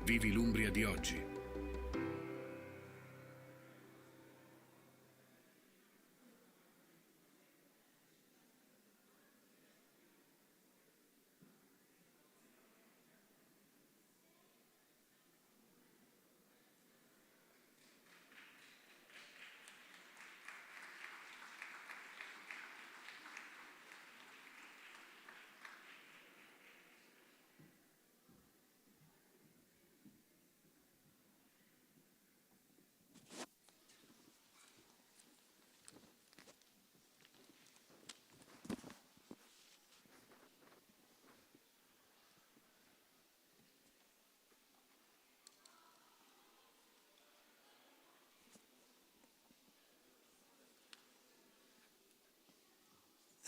Vivi l'Umbria di oggi.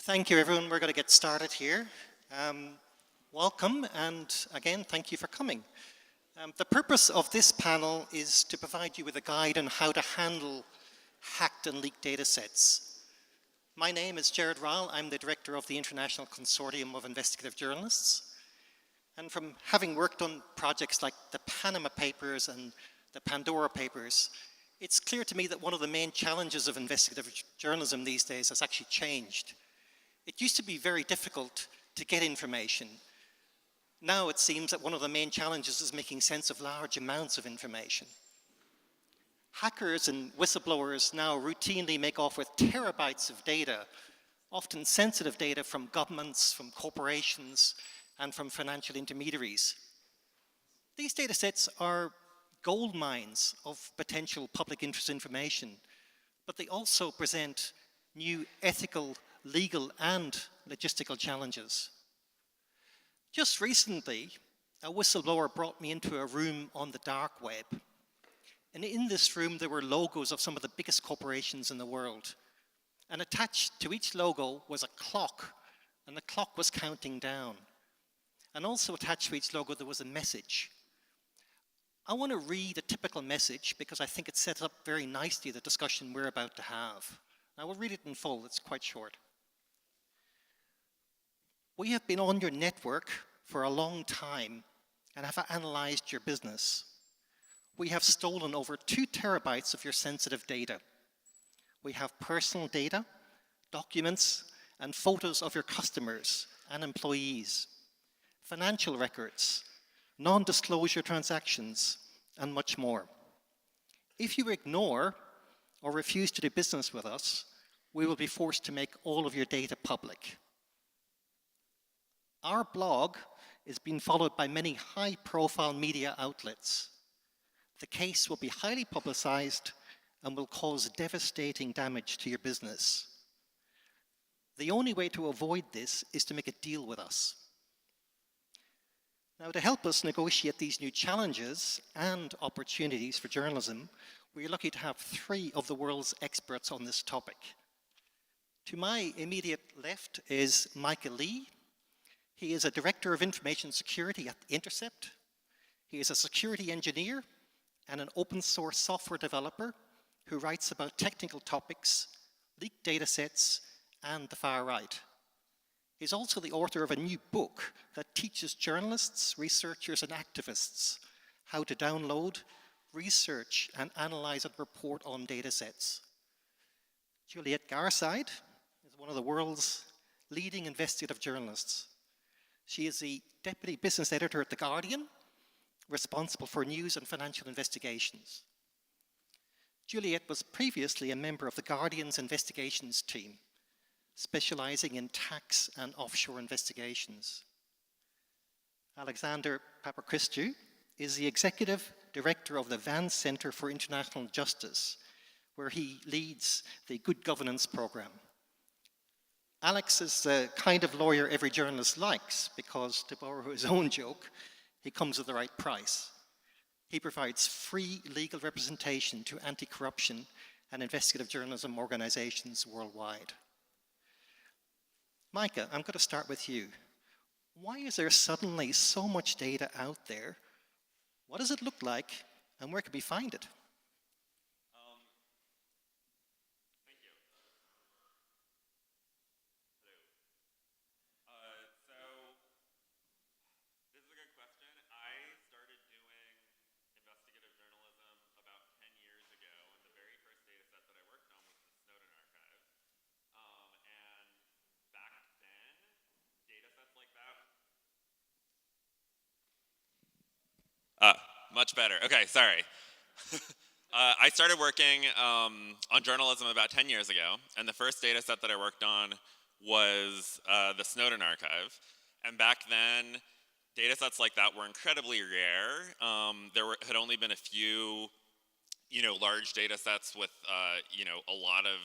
Thank you, everyone. We're going to get started here. Welcome, and again, thank you for coming. The purpose of this panel is to provide you with a guide on how to handle hacked and leaked data sets. My name is Gerard Ryle. I'm the director of the International Consortium of Investigative Journalists. And from having worked on projects like the Panama Papers and the Pandora Papers, it's clear to me that one of the main challenges of investigative journalism these days has actually changed. It used to be very difficult to get information. Now it seems that one of the main challenges is making sense of large amounts of information. Hackers and whistleblowers now routinely make off with terabytes of data, often sensitive data from governments, from corporations, and from financial intermediaries. These data sets are gold mines of potential public interest information, but they also present new ethical, legal, and logistical challenges. Just recently, a whistleblower brought me into a room on the dark web. And in this room, there were logos of some of the biggest corporations in the world. And attached to each logo was a clock, and the clock was counting down. And also attached to each logo, there was a message. I want to read a typical message because I think it sets up very nicely the discussion we're about to have. I will read it in full, it's quite short. We have been on your network for a long time and have analyzed your business. We have stolen over 2 terabytes of your sensitive data. We have personal data, documents, and photos of your customers and employees, financial records, non-disclosure transactions, and much more. If you ignore or refuse to do business with us, we will be forced to make all of your data public. Our blog is being followed by many high-profile media outlets. The case will be highly publicized and will cause devastating damage to your business. The only way to avoid this is to make a deal with us. Now, to help us negotiate these new challenges and opportunities for journalism, we're lucky to have 3 of the world's experts on this topic. To my immediate left is Micah Lee. He is a director of information security at Intercept. He is a security engineer and an open source software developer who writes about technical topics, leaked data sets, and the far right. He's also the author of a new book that teaches journalists, researchers, and activists how to download, research, and analyze and report on data sets. Juliette Garside is one of the world's leading investigative journalists. She is the deputy business editor at The Guardian, responsible for news and financial investigations. Juliette was previously a member of The Guardian's investigations team, specializing in tax and offshore investigations. Alexander Papachristou is the executive director of the Vance Center for International Justice, where he leads the Good Governance program. Alex is the kind of lawyer every journalist likes because, to borrow his own joke, he comes at the right price. He provides free legal representation to anti-corruption and investigative journalism organizations worldwide. Micah, I'm going to start with you. Why is there suddenly so much data out there? What does it look like, and where can we find it? Thank you. Hello. So this is a good question. I started doing Much better. Okay, sorry. I started working on journalism about 10 years ago, and the first data set that I worked on was the Snowden archive. And back then, data sets like that were incredibly rare. Had only been a few, large data sets with, a lot of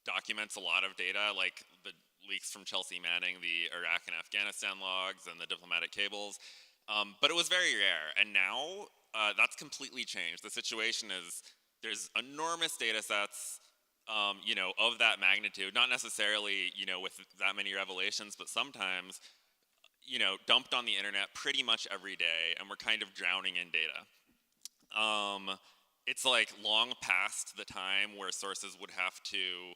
documents, a lot of data, like the leaks from Chelsea Manning, the Iraq and Afghanistan logs, and the diplomatic cables. But it was very rare, and now that's completely changed. The situation is there's enormous data sets, of that magnitude, not necessarily, with that many revelations, but sometimes, dumped on the internet pretty much every day, and we're kind of drowning in data. It's like long past the time where sources would have to,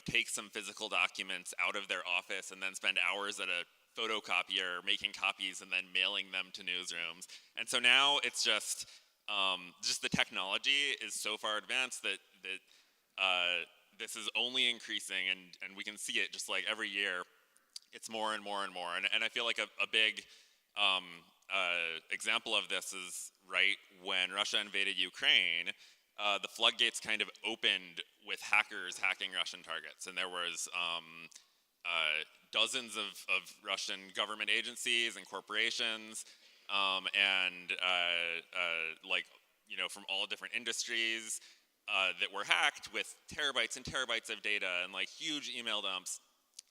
take some physical documents out of their office and then spend hours at a photocopier making copies and then mailing them to newsrooms. And so now it's just the technology is so far advanced that this is only increasing, and we can see it just like every year. It's more and more and more. And I feel like a big example of this is right when Russia invaded Ukraine. The floodgates kind of opened with hackers hacking Russian targets, and there was dozens of Russian government agencies and corporations, from all different industries that were hacked with terabytes and terabytes of data and like huge email dumps,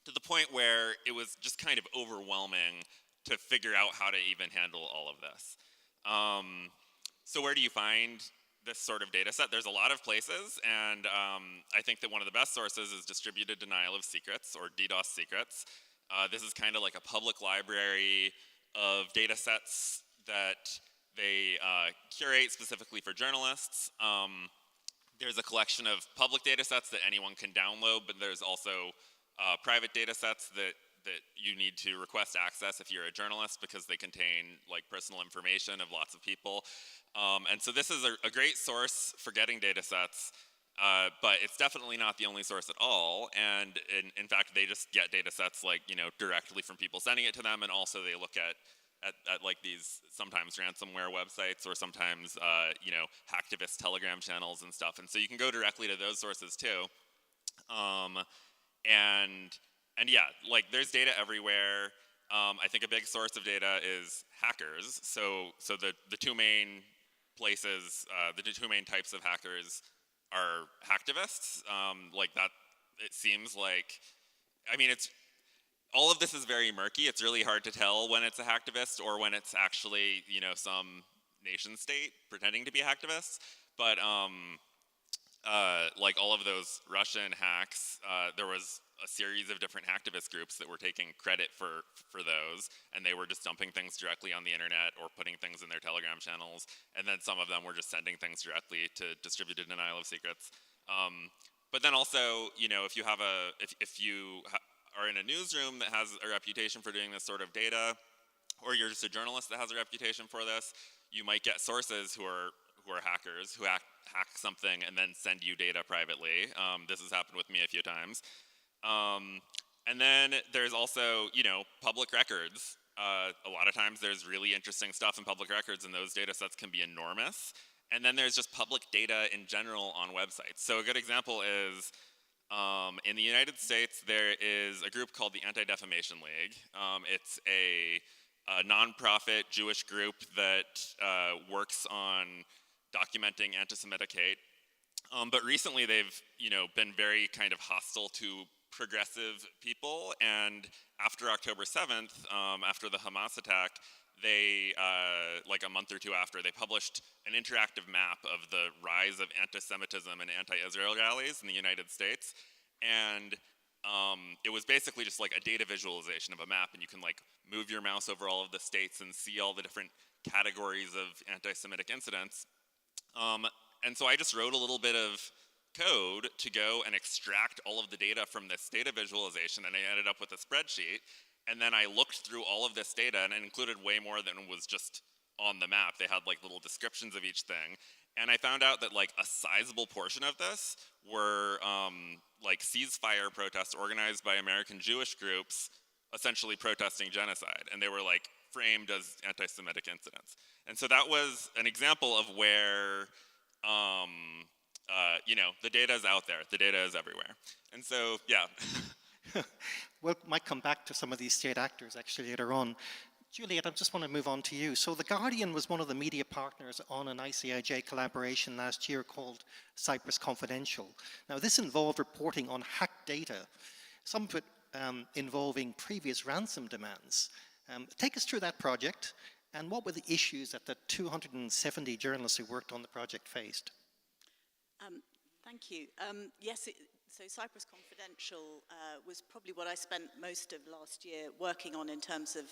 to the point where it was just kind of overwhelming to figure out how to even handle all of this. So where do you find this sort of data set? There's a lot of places, and I think that one of the best sources is distributed denial of secrets, or DDoS secrets. This is kind of like a public library of data sets that they curate specifically for journalists. There's a collection of public data sets that anyone can download, but there's also private data sets that you need to request access if you're a journalist, because they contain like personal information of lots of people. And so this is a great source for getting data sets, but it's definitely not the only source at all. And in fact, they just get data sets like, directly from people sending it to them, and also they look at like these sometimes ransomware websites, or sometimes hacktivist Telegram channels and stuff. And so you can go directly to those sources too. And yeah, like there's data everywhere. I think a big source of data is hackers. So the two main places, the two main types of hackers are hacktivists. Like that, it seems like, it's, all of this is very murky. It's really hard to tell when it's a hacktivist or when it's actually, some nation state pretending to be hacktivists. But like all of those Russian hacks, there was a series of different hacktivist groups that were taking credit for those, and they were just dumping things directly on the internet or putting things in their Telegram channels, and then some of them were just sending things directly to distributed denial of secrets. But then also, if you are in a newsroom that has a reputation for doing this sort of data, or you're just a journalist that has a reputation for this, you might get sources who are hackers, who hack something and then send you data privately. This has happened with me a few times. And then there's also, public records. A lot of times there's really interesting stuff in public records, and those data sets can be enormous. And then there's just public data in general on websites. So a good example is, in the United States, there is a group called the Anti-Defamation League. It's a nonprofit Jewish group that works on documenting anti-Semitic hate. But recently they've, been very kind of hostile to progressive people, and after October 7th, after the Hamas attack, they, like a month or two after, they published an interactive map of the rise of anti-Semitism and anti-Israel rallies in the United States. And it was basically just like a data visualization of a map, and you can like move your mouse over all of the states and see all the different categories of anti-Semitic incidents. And so I just wrote a little bit of code to go and extract all of the data from this data visualization, and I ended up with a spreadsheet. And then I looked through all of this data, and it included way more than was just on the map. They had like little descriptions of each thing. And I found out that like a sizable portion of this were like ceasefire protests organized by American Jewish groups, essentially protesting genocide. And they were like framed as anti-Semitic incidents. And so that was an example of where, you know, the data is out there, the data is everywhere. And so, yeah. We might come back to some of these state actors actually later on. Juliette, I just want to move on to you. So The Guardian was one of the media partners on an ICIJ collaboration last year called Cyprus Confidential. Now, this involved reporting on hacked data, some of it involving previous ransom demands. Take us through that project, and what were the issues that the 270 journalists who worked on the project faced? Thank you. Yes, so Cyprus Confidential was probably what I spent most of last year working on in terms of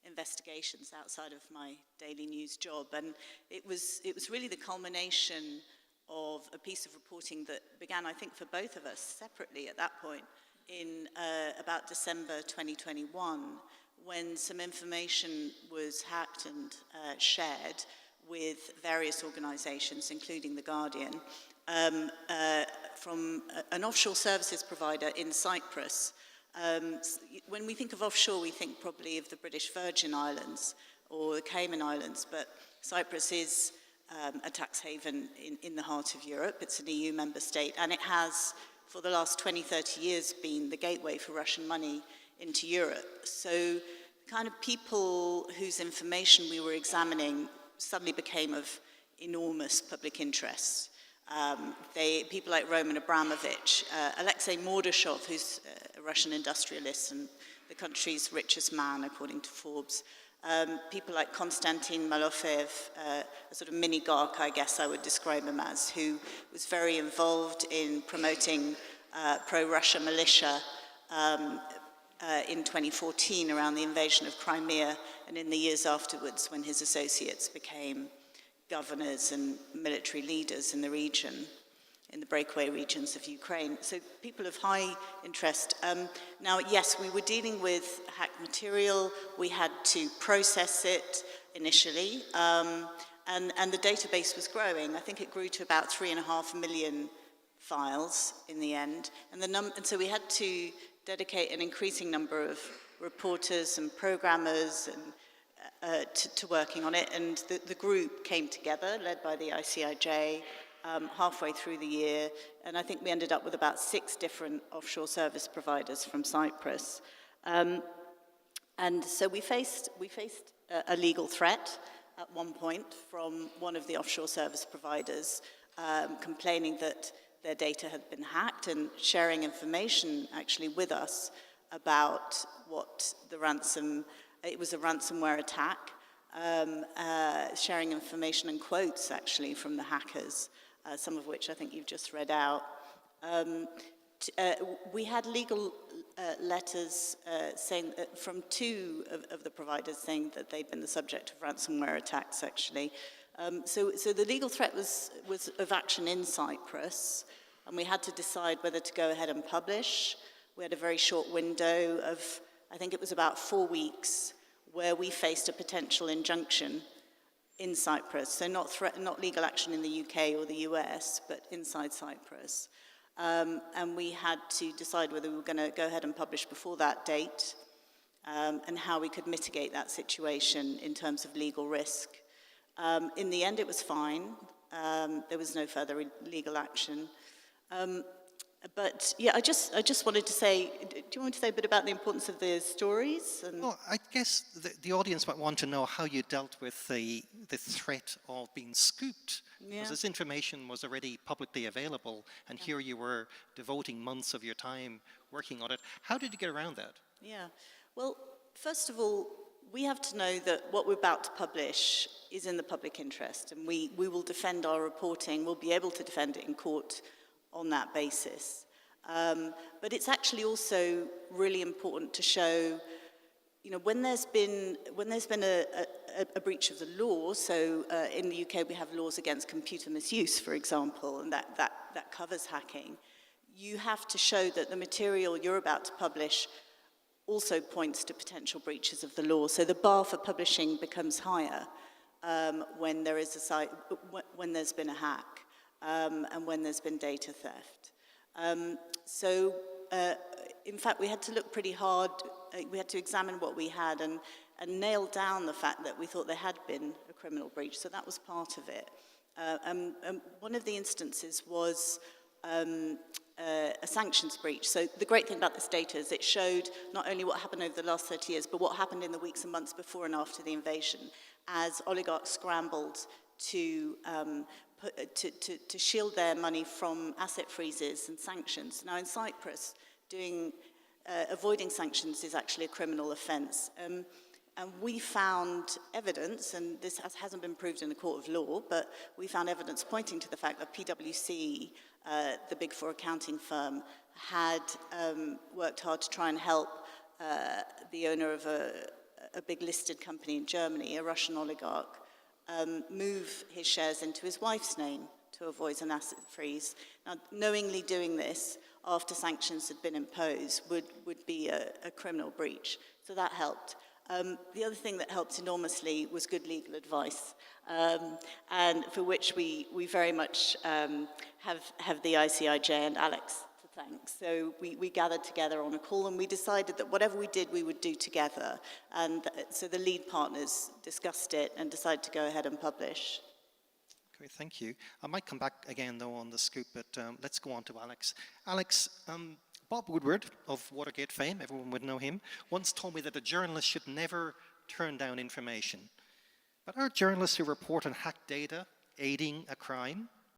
investigations outside of my daily news job, and it was really the culmination of a piece of reporting that began, I think, for both of us separately at that point in about December 2021, when some information was hacked and shared with various organizations, including The Guardian, from an offshore services provider in Cyprus. When we think of offshore, we think probably of the British Virgin Islands or the Cayman Islands, but Cyprus is a tax haven in the heart of Europe. It's an EU member state, and it has, for the last 20, 30 years, been the gateway for Russian money into Europe. So the kind of people whose information we were examining suddenly became of enormous public interest. People like Roman Abramovich, Alexei Mordashov, who's a Russian industrialist and the country's richest man, according to Forbes. People like Konstantin Malofeev, a sort of mini-gark, I guess I would describe him as, who was very involved in promoting pro-Russia militia in 2014 around the invasion of Crimea, and in the years afterwards when his associates became governors and military leaders in the region, in the breakaway regions of Ukraine. So people of high interest. Now, yes, we were dealing with hacked material. We had to process it initially, and the database was growing. I think it grew to about 3.5 million files in the end. And so we had to dedicate an increasing number of reporters and programmers and to working on it, and the group came together, led by the ICIJ, halfway through the year, and I think we ended up with about 6 different offshore service providers from Cyprus. And so we faced a legal threat at one point from one of the offshore service providers, complaining that their data had been hacked and sharing information actually with us about what the it was a ransomware attack, sharing information and quotes actually from the hackers, some of which I think you've just read out. We had legal letters saying from 2 of the providers saying that they'd been the subject of ransomware attacks actually. So the legal threat was of action in Cyprus, and we had to decide whether to go ahead and publish. We had a very short window of, I think it was about 4 weeks, where we faced a potential injunction in Cyprus. So not legal action in the UK or the US, but inside Cyprus. And we had to decide whether we were going to go ahead and publish before that date, and how we could mitigate that situation in terms of legal risk. In the end, it was fine. There was no further legal action. But yeah, I just wanted to say, do you want to say a bit about the importance of the stories? Well, I guess the audience might want to know how you dealt with the threat of being scooped. Yeah. Because this information was already publicly available, and here you were devoting months of your time working on it. How did you get around that? Yeah, well, first of all, we have to know that what we're about to publish is in the public interest, and we will defend our reporting. We'll be able to defend it in court on that basis. But it's actually also really important to show, you know, when there's been a breach of the law. So in the UK we have laws against computer misuse, for example, and that covers hacking. You have to show that the material you're about to publish also points to potential breaches of the law. So the bar for publishing becomes higher when there is when there's been a hack. And when there's been data theft. In fact, we had to look pretty hard. We had to examine what we had, and and nailed down the fact that we thought there had been a criminal breach. So that was part of it. One of the instances was a sanctions breach. So the great thing about this data is it showed not only what happened over the last 30 years, but what happened in the weeks and months before and after the invasion, as oligarchs scrambled to shield their money from asset freezes and sanctions. Now in Cyprus, avoiding sanctions is actually a criminal offence. And we found evidence, and this hasn't been proved in a court of law, but we found evidence pointing to the fact that PwC, the Big Four accounting firm, had worked hard to try and help the owner of a big listed company in Germany, a Russian oligarch, move his shares into his wife's name to avoid an asset freeze. Now, knowingly doing this after sanctions had been imposed would be a criminal breach. So that helped. The other thing that helped enormously was good legal advice, and for which we very much have the ICIJ and Alex to thank. So we gathered together on a call and we decided that whatever we did, we would do together. And so the lead partners discussed it and decided to go ahead and publish. Great, thank you. I might come back again, though, on the scoop, but let's go on to Alex. Alex, Bob Woodward of Watergate fame, everyone would know him, once told me that a journalist should never turn down information. But are journalists who report on hacked data aiding a crime?